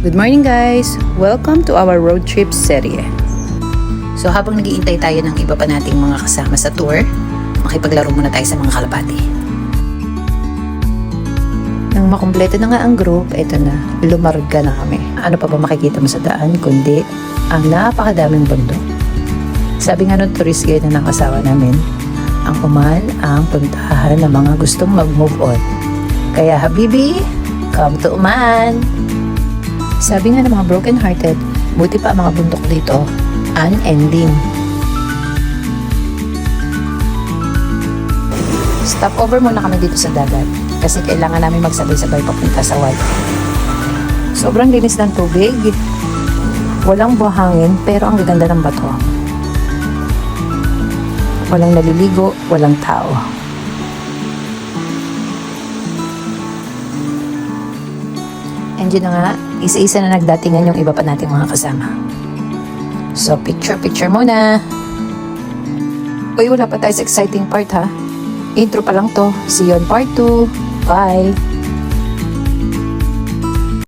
Good morning guys! Welcome to our road trip serye. So habang nag-iintay tayo ng iba pa nating mga kasama sa tour, makipaglaro muna tayo sa mga kalapati. Nang makumpleto na nga ang group, eto na, lumarga na kami. Ano pa ba makikita mo sa daan kundi ang napakadaming bundok. Sabi nga nung tourist guide na ng asawa namin, ang Oman ang puntahan ng mga gustong mag-move on. Kaya habibi, come to Oman! Sabi nga ng mga broken-hearted, buti pa ang mga bundok dito, unending. Stop over muna kami dito sa dagat kasi kailangan namin magsabay-sabay papunta sa White. Sobrang linis ng tubig. Walang buhangin pero ang gaganda ng bato. Walang naliligo, walang tao. And yun na nga, isa-isa na nagdatingan yung iba pa nating mga kasama. So, picture muna. Uy, wala pa tayo sa exciting part ha. Intro pa lang to. See you on part 2. Bye!